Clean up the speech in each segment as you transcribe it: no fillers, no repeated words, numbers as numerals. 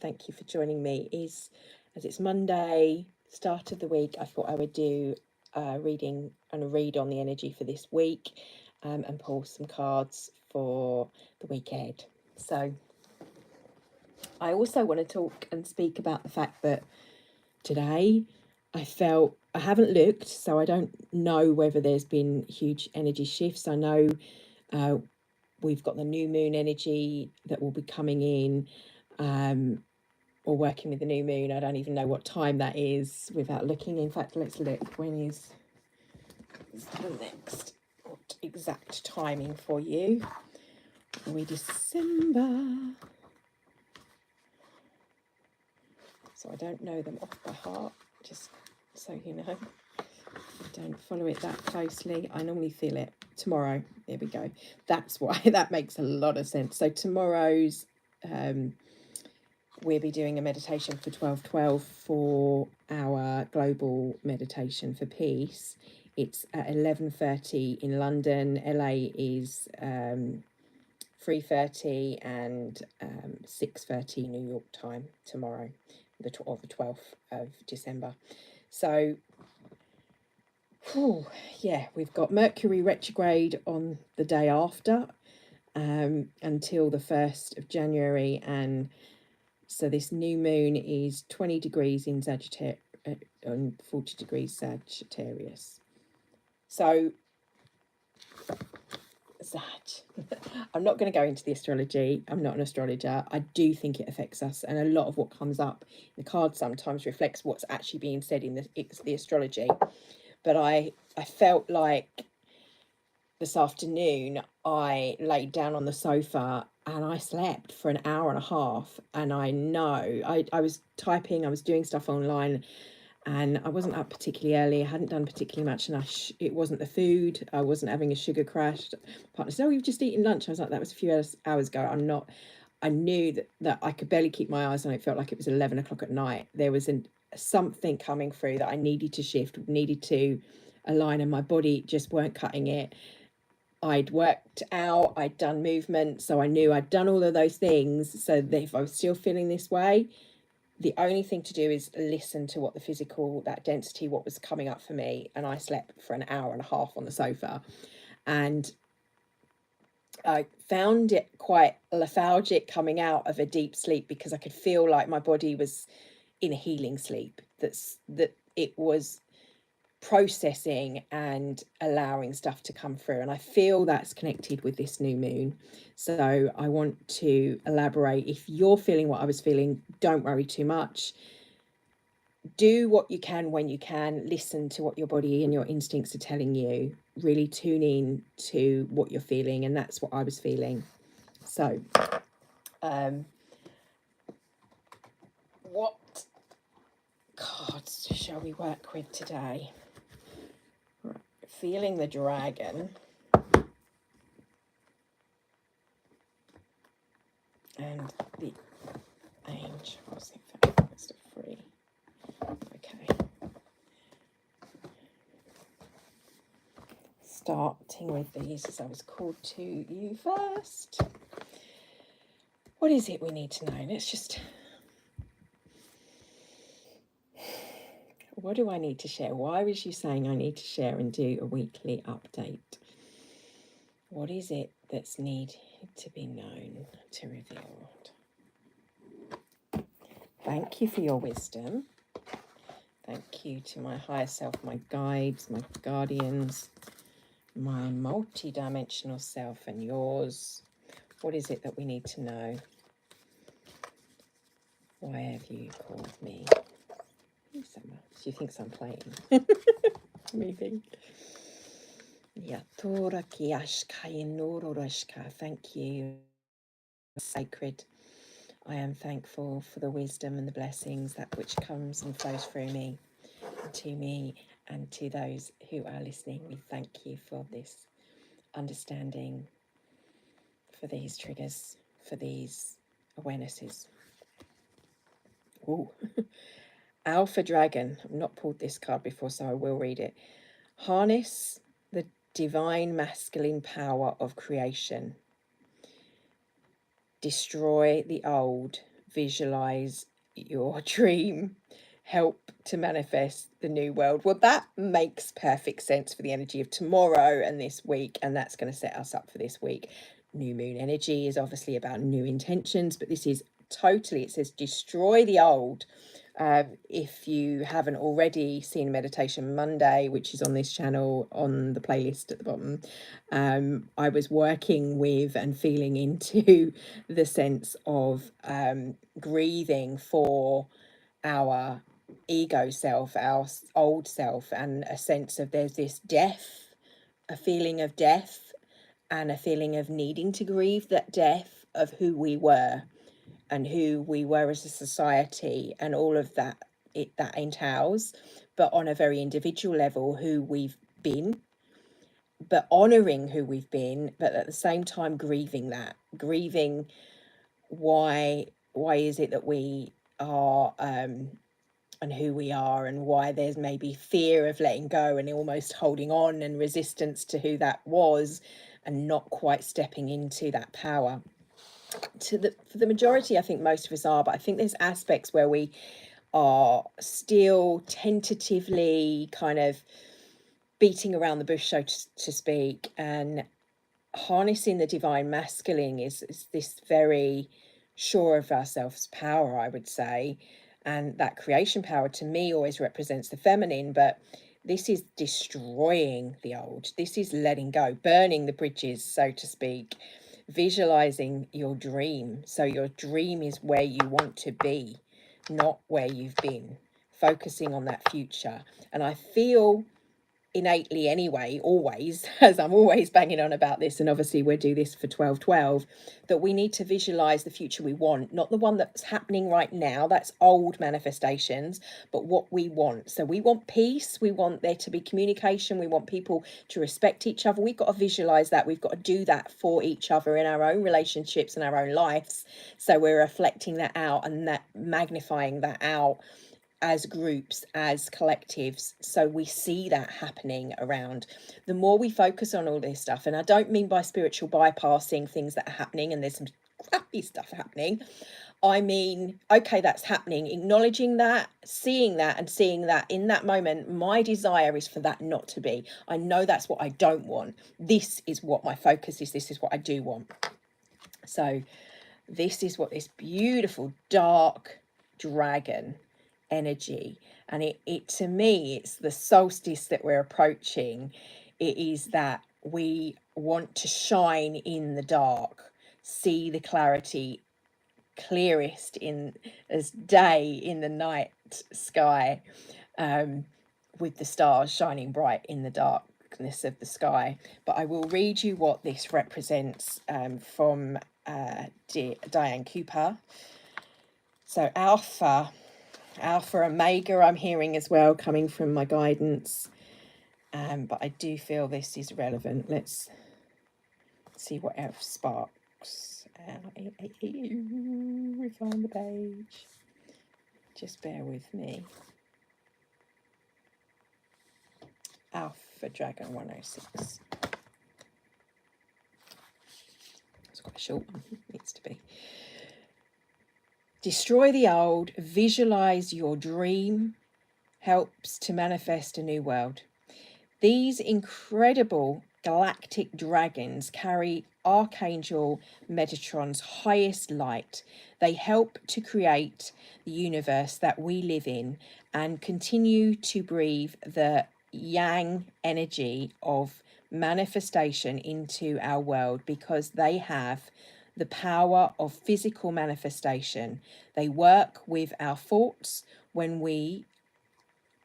Thank you for joining me. As it's Monday, start of the week, I thought I would do a reading and a read on the energy for this week, and pull some cards for the week ahead. So I also want to talk and speak about the fact that today I haven't looked, so I don't know whether there's been huge energy shifts. I know we've got the new moon energy that will be coming in, or working with the new moon. I don't even know what time that is without looking. In fact, let's look. When is the next exact timing for you? We December. So I don't know them off by heart, just so you know. I don't follow it that closely. I normally feel it tomorrow. There we go. That's why that makes a lot of sense. So tomorrow's we'll be doing a meditation for 12/12 for our global meditation for peace. It's at 11:30 in London. LA is 3:30 and 6:30 New York time tomorrow, the 12th of December. So yeah, we've got Mercury retrograde on the day after, until the 1st of January, and so this new moon is 20 degrees in Sagittarius and 40 degrees Sagittarius. So I'm not going to go into the astrology. I'm not an astrologer. I do think it affects us, and a lot of what comes up in the cards sometimes reflects what's actually being said in the astrology. But I felt like this afternoon I laid down on the sofa and I slept for an hour and a half, and I know I was typing, I was doing stuff online, and I wasn't up particularly early. I hadn't done particularly much, and it wasn't the food. I wasn't having a sugar crash. My partner said, "Oh, you've just eaten lunch." I was like, "That was a few hours ago." I knew that I could barely keep my eyes on it. It felt like it was 11 o'clock at night. There was something coming through that I needed to shift, needed to align, and my body just weren't cutting it. I'd worked out, I'd done movement, so I knew I'd done all of those things. So that if I was still feeling this way, the only thing to do is listen to what the physical, that density, what was coming up for me. And I slept for an hour and a half on the sofa, and I found it quite lethargic coming out of a deep sleep, because I could feel like my body was in a healing sleep, that it was processing and allowing stuff to come through. And I feel that's connected with this new moon. So I want to elaborate. If you're feeling what I was feeling, don't worry too much. Do what you can when you can. Listen to what your body and your instincts are telling you. Really tune in to what you're feeling, and that's what I was feeling. So what cards shall we work with today? Feeling the dragon and the angels. In fact, that's the three. Okay. Starting with these, as I was called to you first. What is it we need to know? Let's just... What do I need to share? Why was you saying I need to share and do a weekly update? What is it that's needed to be known, to revealed? Thank you for your wisdom. Thank you to my higher self, my guides, my guardians, my multi-dimensional self and yours. What is it that we need to know? Why have you called me? She thinks I'm playing. Moving. Thank you, sacred. I am thankful for the wisdom and the blessings, that which comes and flows through me, to me, and to those who are listening. We thank you for this understanding, for these triggers, for these awarenesses. Ooh. Alpha Dragon. I've not pulled this card before, so I will read it. Harness the divine masculine power of creation. Destroy the old visualize your dream, help to manifest the new world. Well, that makes perfect sense for the energy of tomorrow and this week, and that's going to set us up for this week. New moon energy is obviously about new intentions, but this is totally, it says destroy the old. If you haven't already seen Meditation Monday, which is on this channel on the playlist at the bottom, I was working with and feeling into the sense of grieving for our ego self, our old self, and a sense of there's this death, a feeling of death, and a feeling of needing to grieve that death of who we were and who we were as a society, and all of that that entails, but on a very individual level, who we've been, but honoring who we've been, but at the same time grieving that, grieving why is it that we are and who we are, and why there's maybe fear of letting go and almost holding on and resistance to who that was, and not quite stepping into that power. For the majority, I think most of us are, but I think there's aspects where we are still tentatively kind of beating around the bush, so to speak, and harnessing the divine masculine is this very sure of ourselves power, I would say. And that creation power to me always represents the feminine, but this is destroying the old. This is letting go, burning the bridges, so to speak, visualizing your dream. So your dream is where you want to be, not where you've been, focusing on that future. And I feel innately anyway, always, as I'm always banging on about this, and obviously we'll do this for 12/12, that we need to visualize the future we want, not the one that's happening right now, that's old manifestations, but what we want. So we want peace, we want there to be communication, we want people to respect each other. We've got to visualize that, we've got to do that for each other in our own relationships and our own lives, so we're reflecting that out and that magnifying that out as groups, as collectives, so we see that happening around. The more we focus on all this stuff, and I don't mean by spiritual bypassing things that are happening and there's some crappy stuff happening, I mean, okay, that's happening, acknowledging that, seeing that, and seeing that in that moment, my desire is for that not to be. I know that's what I don't want. This is what my focus is. This is what I do want. So this is what this beautiful dark dragon energy, and it to me, it's the solstice that we're approaching. It is that we want to shine in the dark, see the clarity clearest in as day in the night sky, with the stars shining bright in the darkness of the sky. But I will read you what this represents from Diane Cooper. So Alpha Omega, I'm hearing as well, coming from my guidance. But I do feel this is relevant. Let's see what else sparks. Refine the page. Just bear with me. Alpha Dragon 106. It's quite a short one. It needs to be. Destroy the old, visualize your dream, helps to manifest a new world. These incredible galactic dragons carry Archangel Metatron's highest light. They help to create the universe that we live in and continue to breathe the yang energy of manifestation into our world, because they have the power of physical manifestation. They work with our thoughts when we,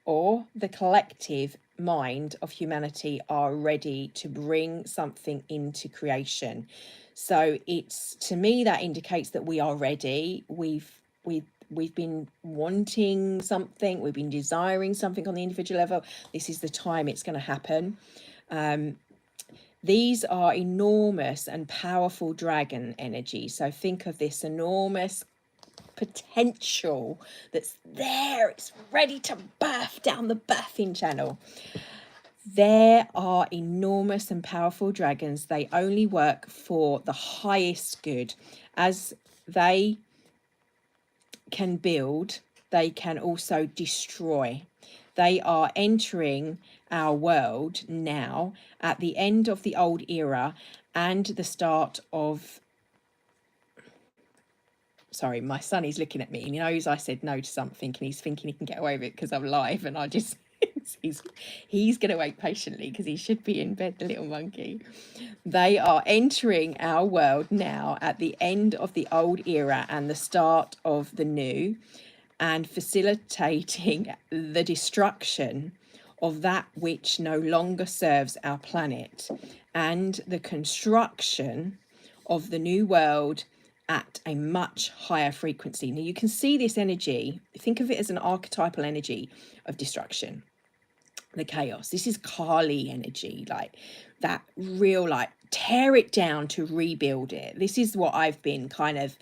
or the collective mind of humanity, are ready to bring something into creation. So it's, to me, that indicates that we are ready. We've been wanting something, we've been desiring something on the individual level. This is the time it's going to happen. These are enormous and powerful dragon energy. So think of this enormous potential that's there. It's ready to birth down the birthing channel. There are enormous and powerful dragons. They only work for the highest good. As they can build, they can also destroy. They are entering our world now at the end of the old era and the start of... Sorry, my son is looking at me and he knows I said no to something and he's thinking he can get away with it because I'm live, and I just... he's going to wait patiently because he should be in bed, the little monkey. They are entering our world now at the end of the old era and the start of the new, and facilitating the destruction of that which no longer serves our planet, and the construction of the new world at a much higher frequency. Now you can see this energy, think of it as an archetypal energy of destruction, the chaos. This is Kali energy, like that real, like, tear it down to rebuild it. This is what I've been kind of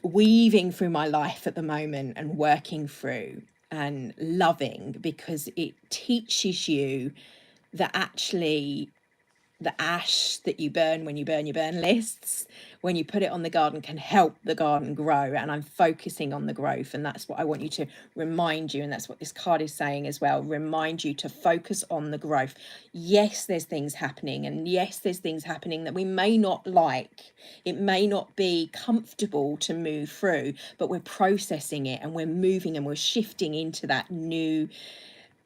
weaving through my life at the moment and working through and loving, because it teaches you that actually the ash that you burn when you burn your burn lists, when you put it on the garden, can help the garden grow. And I'm focusing on the growth, and that's what I want you to remind you, and that's what this card is saying as well, remind you to focus on the growth. Yes, there's things happening, and yes, there's things happening that we may not like. It may not be comfortable to move through, but we're processing it and we're moving and we're shifting into that new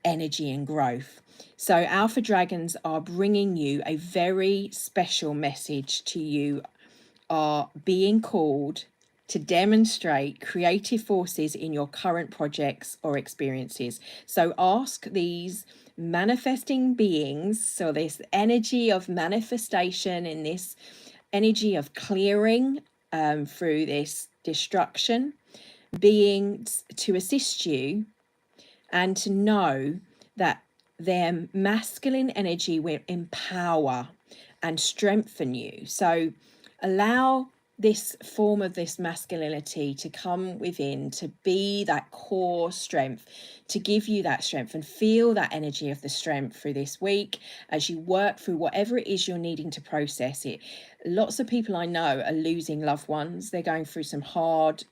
energy and growth. So Alpha Dragons are bringing you a very special message to you. Are being called to demonstrate creative forces in your current projects or experiences. So ask these manifesting beings, so this energy of manifestation and this energy of clearing through this destruction, beings, to assist you and to know that their masculine energy will empower and strengthen you. So allow this form of this masculinity to come within, to be that core strength, to give you that strength, and feel that energy of the strength through this week as you work through whatever it is you're needing to process it. Lots of people I know are losing loved ones. They're going through some hard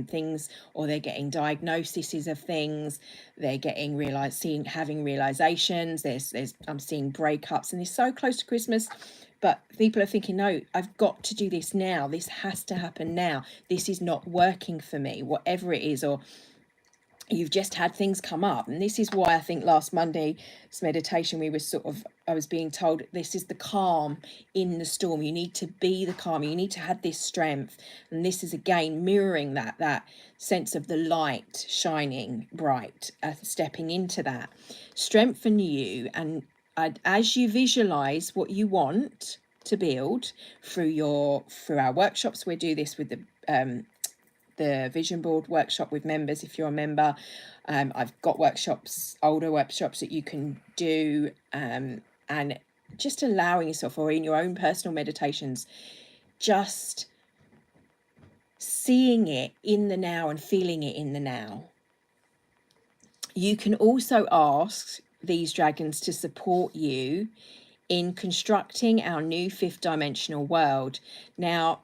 things, or they're getting diagnoses of things, they're getting having realizations. I'm seeing breakups, and it's so close to Christmas, but people are thinking, no, I've got to do this now, this has to happen now, this is not working for me, whatever it is. Or you've just had things come up, and this is why I think last Monday's meditation I was being told this is the calm in the storm. You need to be the calm, you need to have this strength, and this is again mirroring that sense of the light shining bright, stepping into that. Strengthen you, and as you visualize what you want to build through our workshops. We do this with the vision board workshop with members. If you're a member, I've got older workshops that you can do, and just allowing yourself, or in your own personal meditations, just seeing it in the now and feeling it in the now. You can also ask these dragons to support you in constructing our new 5th dimensional world. Now,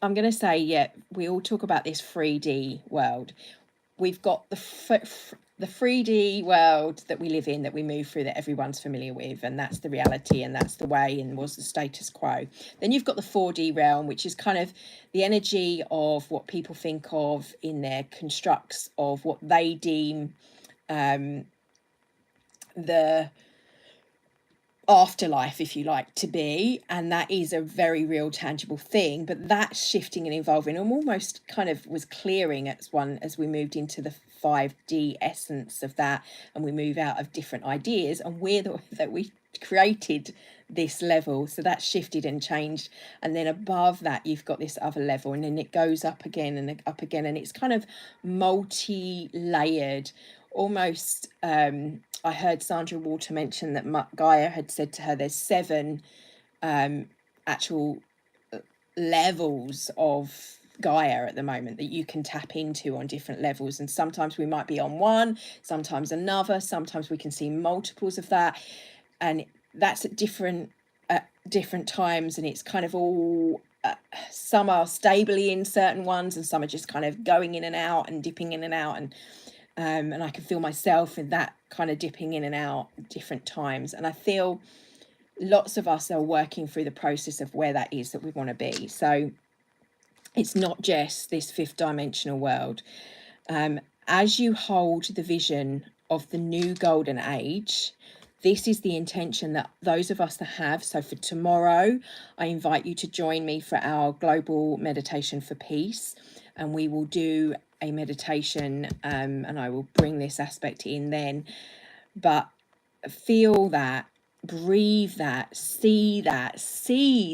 I'm going to say, yeah, we all talk about this 3D world. We've got the 3D world that we live in, that we move through, that everyone's familiar with, and that's the reality, and that's the way, and was the status quo. Then you've got the 4D realm, which is kind of the energy of what people think of in their constructs of what they deem the afterlife, if you like, to be, and that is a very real tangible thing. But that's shifting and evolving, and almost kind of was clearing as we moved into the 5D essence of that, and we move out of different ideas, and that we created this level. So that shifted and changed, and then above that you've got this other level, and then it goes up again and up again, and it's kind of multi-layered almost. I heard Sandra Walter mention that Gaia had said to her there's 7 actual levels of Gaia at the moment that you can tap into on different levels, and sometimes we might be on one, sometimes another, sometimes we can see multiples of that, and that's at different times, and it's kind of all some are stably in certain ones, and some are just kind of going in and out and dipping in and out, and I can feel myself in that kind of dipping in and out different times. And I feel lots of us are working through the process of where that is that we want to be. So it's not just this fifth dimensional world. As you hold the vision of the new golden age, this is the intention that those of us that have. So for tomorrow, I invite you to join me for our global meditation for peace. And we will do a meditation, and I will bring this aspect in then. But feel that, breathe that, see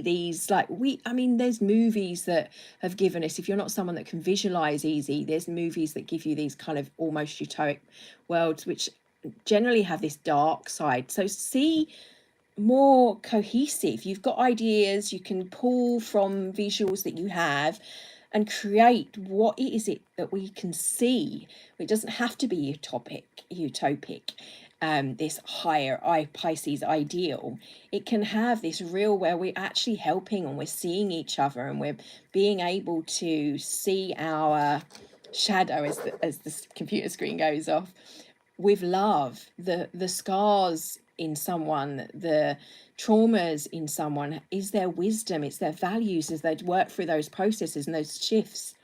these, like, I mean, there's movies that have given us, if you're not someone that can visualize easy, there's movies that give you these kind of almost utopic worlds which generally have this dark side. So see more cohesive. You've got ideas, you can pull from visuals that you have and create what is it that we can see. It doesn't have to be utopic, this higher Pisces ideal. It can have this real where we're actually helping and we're seeing each other and we're being able to see our shadow as the computer screen goes off, with love, the scars in someone, the traumas in someone, is their wisdom, it's their values as they work through those processes and those shifts.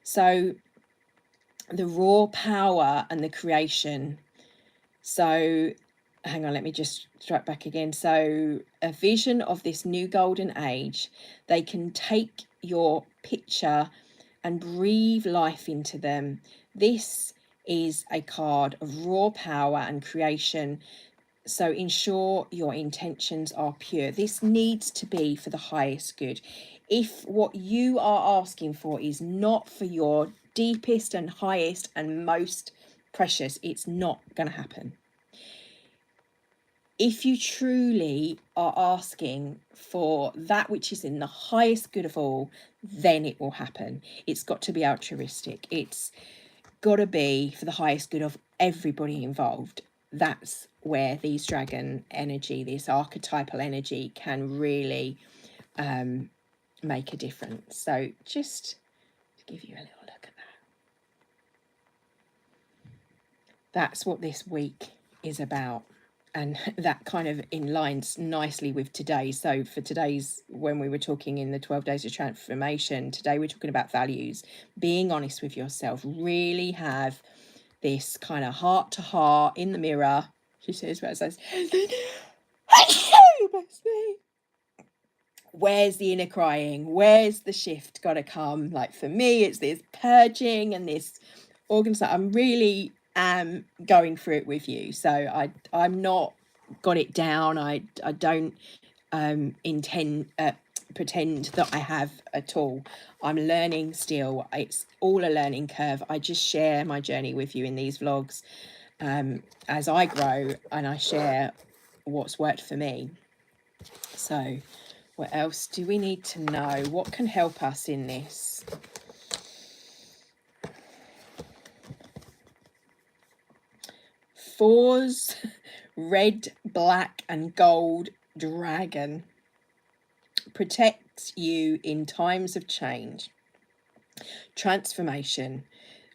So the raw power and the creation. So hang on, let me just strike back again. So a vision of this new golden age, they can take your picture and breathe life into them. This is a card of raw power and creation. So ensure your intentions are pure. This needs to be for the highest good. If what you are asking for is not for your deepest and highest and most precious, it's not going to happen. If you truly are asking for that which is in the highest good of all, then it will happen. It's got to be altruistic. It's got to be for the highest good of everybody involved. That's where these dragon energy, this archetypal energy, can really make a difference. So just to give you a little look at that. That's what this week is about. And that kind of aligns nicely with today. So for today's, when we were talking in the 12 days of transformation, today we're talking about values, being honest with yourself, really have this kind of heart to heart in the mirror. She says, where's the inner crying? Where's the shift got to come? Like for me, it's this purging and this organization. I'm really going through it with you. So I'm not got it down. I don't pretend that I have at all. I'm learning still. It's all a learning curve. I just share my journey with you in these vlogs as I grow, and I share what's worked for me. So what else do we need to know? What can help us in this? Fours, red, black and gold dragon protects you in times of change. Transformation.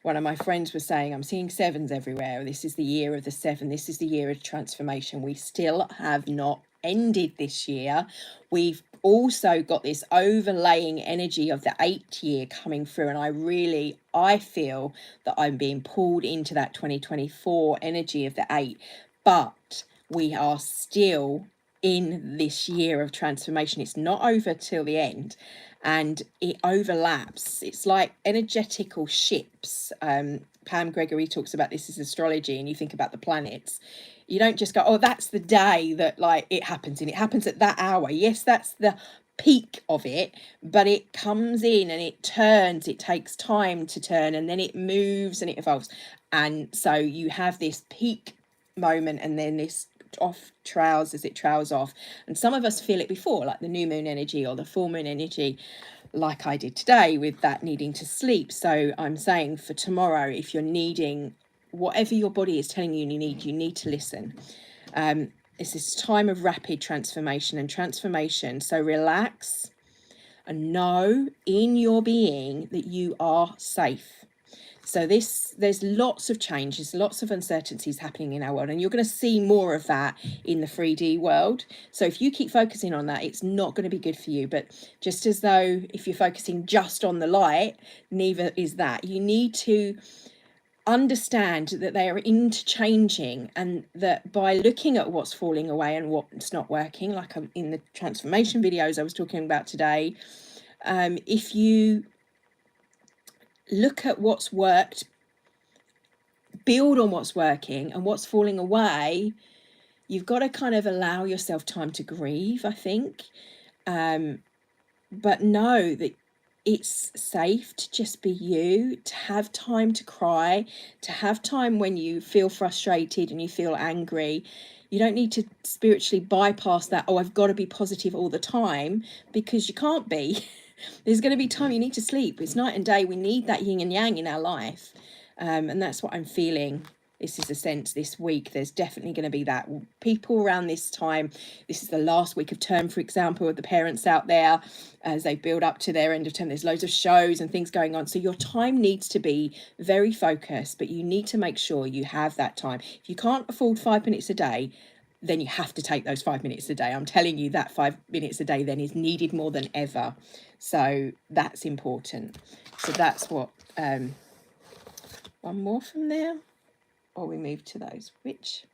One of my friends was saying, I'm seeing sevens everywhere. This is the year of the seven. This is the year of transformation. We still have not ended this year. We've also got this overlaying energy of the 8th year coming through. And I feel that I'm being pulled into that 2024 energy of the 8. But we are still in this year of transformation. It's not over till the end. And it overlaps. It's like energetical ships. Pam Gregory talks about this as astrology, and you think about the planets. You don't just go, oh, that's the day that like it happens, and it happens at that hour. Yes, that's the peak of it, but it comes in and it turns. It takes time to turn, and then it moves and it evolves. And so you have this peak moment, and then this off trails as it trails off. And some of us feel it before, like the new moon energy or the full moon energy, like I did today with that needing to sleep. So I'm saying for tomorrow, if you're needing whatever your body is telling you you need to listen. It's this time of rapid transformation. So relax, and know in your being that you are safe. So there's lots of changes, lots of uncertainties happening in our world, and you're going to see more of that in the 3D world. So if you keep focusing on that, it's not going to be good for you. But just as though if you're focusing just on the light, neither is that. You need to understand that they are interchanging, and that by looking at what's falling away and what's not working, like in the transformation videos I was talking about today, if you look at what's worked, build on what's working, and what's falling away, you've got to kind of allow yourself time to grieve, I think, but know that it's safe to just be you, to have time to cry, to have time when you feel frustrated and you feel angry. You don't need to spiritually bypass that, oh, I've got to be positive all the time, because you can't be. There's going to be time you need to sleep. It's night and day. We need that yin and yang in our life. And that's what I'm feeling. This is a sense this week. There's definitely going to be that. People around this time, this is the last week of term, for example, of the parents out there, as they build up to their end of term, there's loads of shows and things going on. So your time needs to be very focused, but you need to make sure you have that time. If you can't afford 5 minutes a day, then you have to take those 5 minutes a day. I'm telling you, that 5 minutes a day then is needed more than ever. So that's important. So that's what, one more from there, or we move to those, which